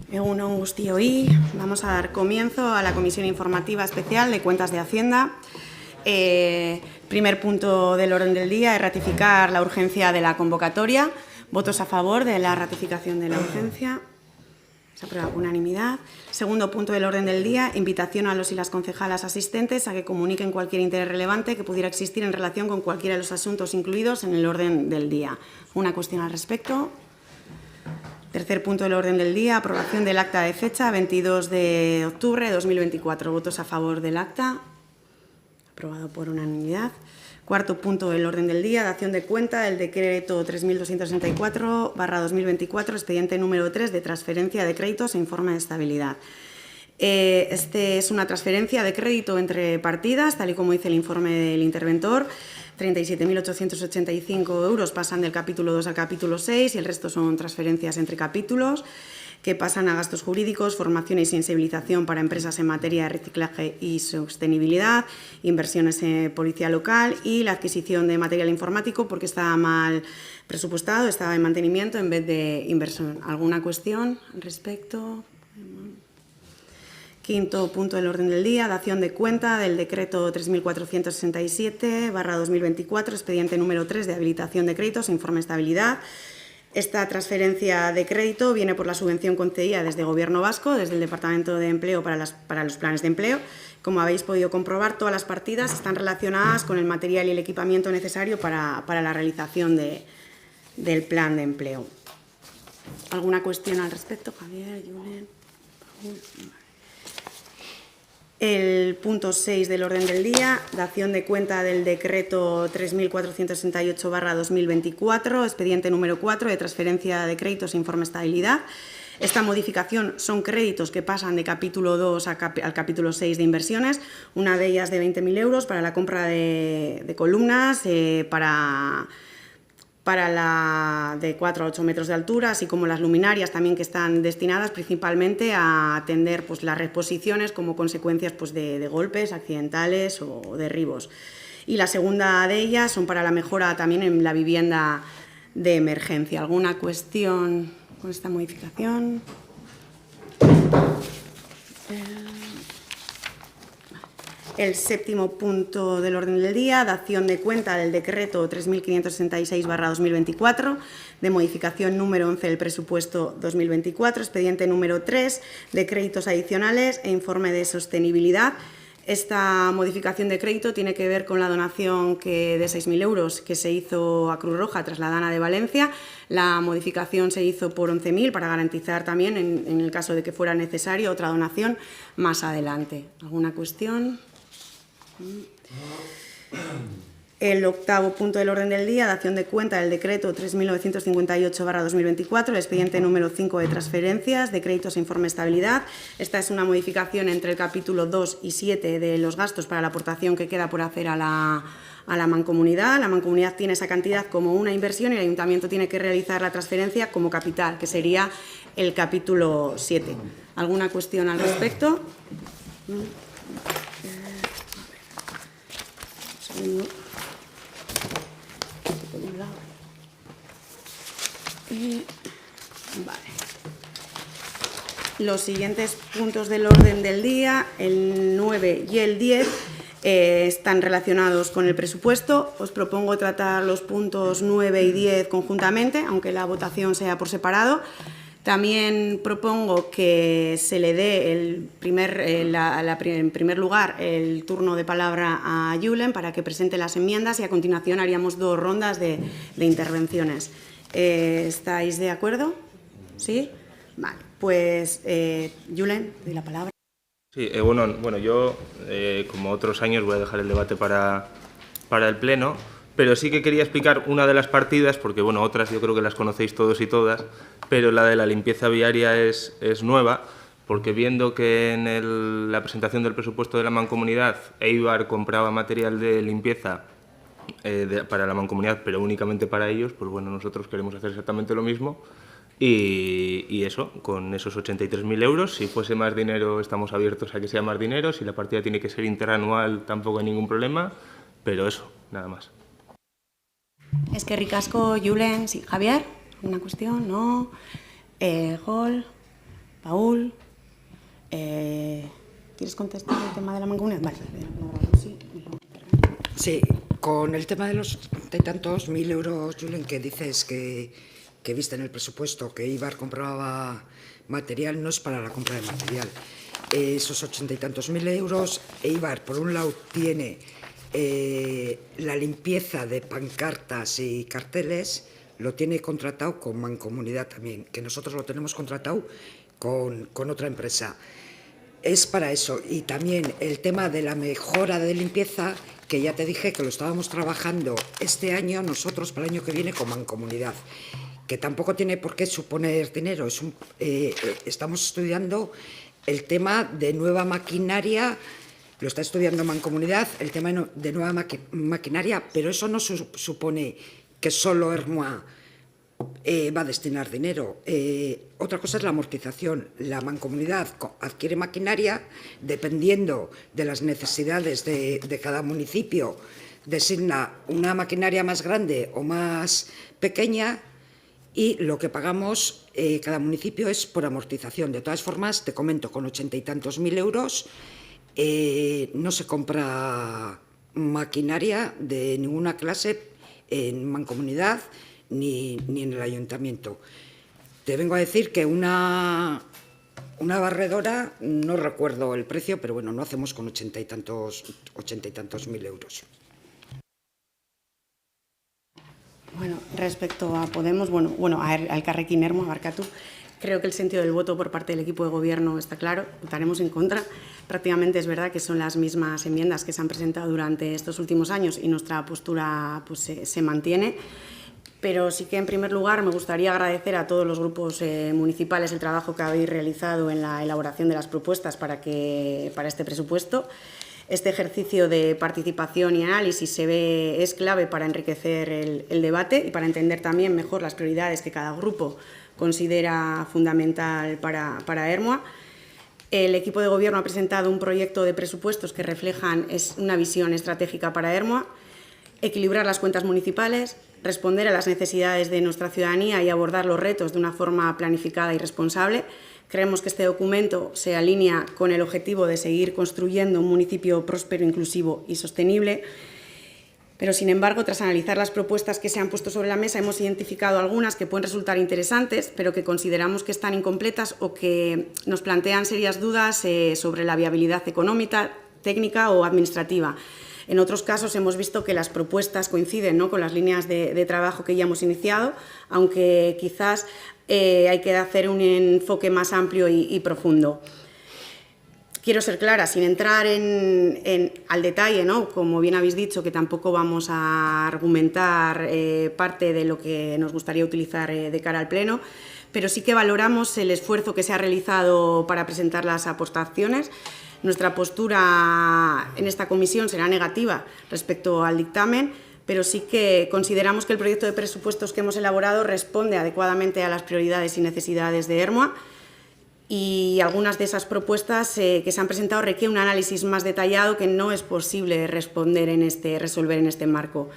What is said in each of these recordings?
Egun on guztioi, vamos a dar comienzo a la Comisión Informativa Especial de Cuentas de Hacienda. Primer punto del orden del día es ratificar la urgencia de la convocatoria. Votos a favor de la ratificación de la urgencia. Se aprueba por unanimidad. Segundo punto del orden del día, invitación a los y las concejalas asistentes a que comuniquen cualquier interés relevante que pudiera existir en relación con cualquiera de los asuntos incluidos en el orden del día. ¿Una cuestión al respecto? Tercer punto del orden del día, aprobación del acta de fecha 22 de octubre de 2024. Votos a favor del acta. Aprobado por unanimidad. Cuarto punto del orden del día, dación de cuenta del decreto 3264/2024, expediente número 3 de transferencia de créditos e informe de estabilidad. Este es una transferencia de crédito entre partidas, tal y como dice el informe del interventor. 37.885 euros pasan del capítulo 2 al capítulo 6 y el resto son transferencias entre capítulos que pasan a gastos jurídicos, formación y sensibilización para empresas en materia de reciclaje y sostenibilidad, inversiones en policía local y la adquisición de material informático porque estaba mal presupuestado, estaba en mantenimiento en vez de inversión. ¿Alguna cuestión al respecto? Quinto punto del orden del día, dación de cuenta del decreto 3467/2024, expediente número 3 de habilitación de créditos e informe de estabilidad. Esta transferencia de crédito viene por la subvención concedida desde el Gobierno vasco, desde el Departamento de Empleo para los planes de empleo. Como habéis podido comprobar, todas las partidas están relacionadas con el material y el equipamiento necesario para la realización del plan de empleo. ¿Alguna cuestión al respecto, Javier, Julen? El punto 6 del orden del día, dación de cuenta del decreto 3468/2024, expediente número 4 de transferencia de créditos e informe de estabilidad. Esta modificación son créditos que pasan de capítulo 2 al capítulo 6 de inversiones, una de ellas de 20.000 euros para la compra de columnas, para la de 4 a 8 metros de altura, así como las luminarias también que están destinadas principalmente a atender pues, las reposiciones como consecuencias pues, de golpes accidentales o derribos. Y la segunda de ellas son para la mejora también en la vivienda de emergencia. ¿Alguna cuestión con esta modificación? El séptimo punto del orden del día, dación de cuenta del decreto 3566/2024, de modificación número 11 del presupuesto 2024, expediente número 3 de créditos adicionales e informe de sostenibilidad. Esta modificación de crédito tiene que ver con la donación de 6.000 euros que se hizo a Cruz Roja tras la Dana de Valencia. La modificación se hizo por 11.000 para garantizar también, en el caso de que fuera necesario, otra donación más adelante. ¿Alguna cuestión? El octavo punto del orden del día, dación de cuenta del decreto 3.958/2024, el expediente número 5 de transferencias de créditos e informe de estabilidad. Esta es una modificación entre el capítulo 2 y 7 de los gastos para la aportación que queda por hacer a la mancomunidad. La mancomunidad tiene esa cantidad como una inversión y el ayuntamiento tiene que realizar la transferencia como capital, que sería el capítulo 7. ¿Alguna cuestión al respecto? Vale. Los siguientes puntos del orden del día, el 9 y el 10, están relacionados con el presupuesto. Os propongo tratar los puntos 9 y 10 conjuntamente, aunque la votación sea por separado. También propongo que se le dé en primer lugar el turno de palabra a Julen para que presente las enmiendas y a continuación haríamos 2 rondas de intervenciones. ¿Estáis de acuerdo? ¿Sí? Vale, pues Julen, doy la palabra. Sí, bueno, yo como otros años voy a dejar el debate para el Pleno, pero sí que quería explicar una de las partidas, porque bueno, otras yo creo que las conocéis todos y todas, pero la de la limpieza viaria es nueva, porque viendo que en la presentación del presupuesto de la Mancomunidad, Eibar compraba material de limpieza para la Mancomunidad, pero únicamente para ellos, pues bueno, nosotros queremos hacer exactamente lo mismo. Y eso, con esos 83.000 euros, si fuese más dinero estamos abiertos a que sea más dinero, si la partida tiene que ser interanual tampoco hay ningún problema, pero eso, nada más. Es que ricasco, Julen, sí. Javier, ¿una cuestión? No. Gol. Paul, ¿quieres contestar el tema de la mancomunidad? Vale, sí. Sí, con el tema de los y tantos mil euros, Julen, que dices que viste en el presupuesto que Eibar compraba material, no es para la compra de material. Esos 80 y tantos mil euros, Eibar, por un lado, tiene la limpieza de pancartas y carteles, lo tiene contratado con Mancomunidad también, que nosotros lo tenemos contratado con otra empresa. Es para eso. Y también el tema de la mejora de limpieza, que ya te dije que lo estábamos trabajando este año nosotros para el año que viene con Mancomunidad, que tampoco tiene por qué suponer dinero. Estamos estudiando el tema de nueva maquinaria, lo está estudiando Mancomunidad, el tema de nueva maquinaria, pero eso no supone que solo Ermua va a destinar dinero. Otra cosa es la amortización. La Mancomunidad adquiere maquinaria dependiendo de las necesidades de cada municipio, designa una maquinaria más grande o más pequeña, y lo que pagamos cada municipio es por amortización. De todas formas, te comento, con 80 y tantos mil euros no se compra maquinaria de ninguna clase en Mancomunidad ni en el ayuntamiento. Te vengo a decir que una barredora, no recuerdo el precio, pero bueno, no hacemos con 80 y tantos mil euros. Bueno, respecto a Podemos, al Elkarrekin Ermua, Barkatu, creo que el sentido del voto por parte del equipo de gobierno está claro, votaremos en contra. Prácticamente es verdad que son las mismas enmiendas que se han presentado durante estos últimos años y nuestra postura pues, se mantiene. Pero sí que, en primer lugar, me gustaría agradecer a todos los grupos municipales el trabajo que habéis realizado en la elaboración de las propuestas para este presupuesto. Este ejercicio de participación y análisis es clave para enriquecer el debate y para entender también mejor las prioridades que cada grupo considera fundamental para Ermua. El equipo de gobierno ha presentado un proyecto de presupuestos que reflejan una visión estratégica para Ermua: equilibrar las cuentas municipales, responder a las necesidades de nuestra ciudadanía y abordar los retos de una forma planificada y responsable. Creemos que este documento se alinea con el objetivo de seguir construyendo un municipio próspero, inclusivo y sostenible. Pero, sin embargo, tras analizar las propuestas que se han puesto sobre la mesa, hemos identificado algunas que pueden resultar interesantes, pero que consideramos que están incompletas o que nos plantean serias dudas sobre la viabilidad económica, técnica o administrativa. En otros casos hemos visto que las propuestas coinciden, ¿no?, con las líneas de trabajo que ya hemos iniciado, aunque quizás hay que hacer un enfoque más amplio y profundo. Quiero ser clara, sin entrar al detalle, ¿no?, como bien habéis dicho, que tampoco vamos a argumentar parte de lo que nos gustaría utilizar de cara al Pleno, pero sí que valoramos el esfuerzo que se ha realizado para presentar las aportaciones. Nuestra postura en esta comisión será negativa respecto al dictamen, pero sí que consideramos que el proyecto de presupuestos que hemos elaborado responde adecuadamente a las prioridades y necesidades de Ermua, y algunas de esas propuestas que se han presentado requieren un análisis más detallado que no es posible resolver en este marco.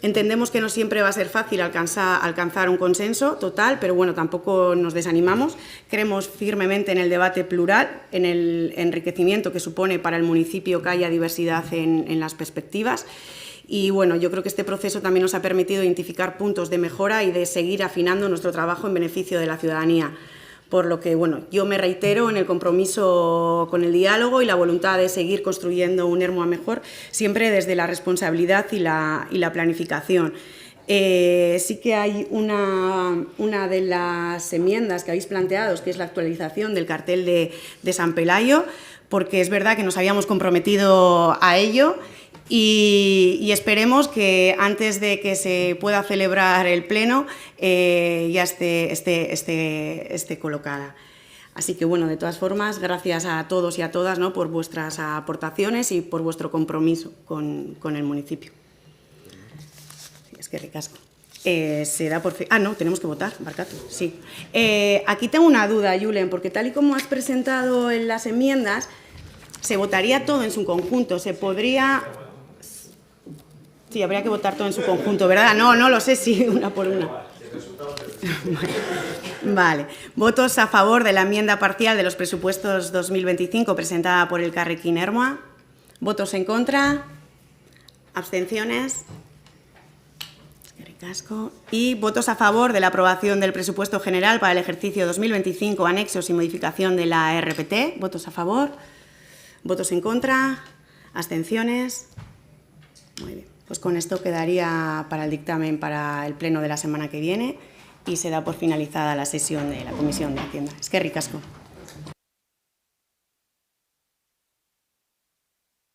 Entendemos que no siempre va a ser fácil alcanzar un consenso total, pero bueno, tampoco nos desanimamos. Creemos firmemente en el debate plural, en el enriquecimiento que supone para el municipio que haya diversidad en las perspectivas. Y bueno, yo creo que este proceso también nos ha permitido identificar puntos de mejora y de seguir afinando nuestro trabajo en beneficio de la ciudadanía. Por lo que, bueno, yo me reitero en el compromiso con el diálogo y la voluntad de seguir construyendo un Ermua mejor, siempre desde la responsabilidad y la planificación. Sí que hay una de las enmiendas que habéis planteado, que es la actualización del cartel de San Pelayo, porque es verdad que nos habíamos comprometido a ello. Y esperemos que antes de que se pueda celebrar el Pleno ya esté colocada. Así que, bueno, de todas formas, gracias a todos y a todas, ¿no?, por vuestras aportaciones y por vuestro compromiso con el municipio. Sí, es que ricasco. Se da por fin. No, tenemos que votar, Barkatu. Sí. Aquí tengo una duda, Julen, porque tal y como has presentado en las enmiendas, se votaría todo en su conjunto. Se podría... Sí, habría que votar todo en su conjunto, ¿verdad? No lo sé si una por una. Vale. Votos a favor de la enmienda parcial de los presupuestos 2025 presentada por Elkarrekin Ermua. Votos en contra. Abstenciones. Y votos a favor de la aprobación del presupuesto general para el ejercicio 2025, anexos y modificación de la RPT. Votos a favor. Votos en contra. Abstenciones. Muy bien. Pues con esto quedaría para el dictamen para el pleno de la semana que viene y se da por finalizada la sesión de la Comisión de Hacienda. Eskerrik asko.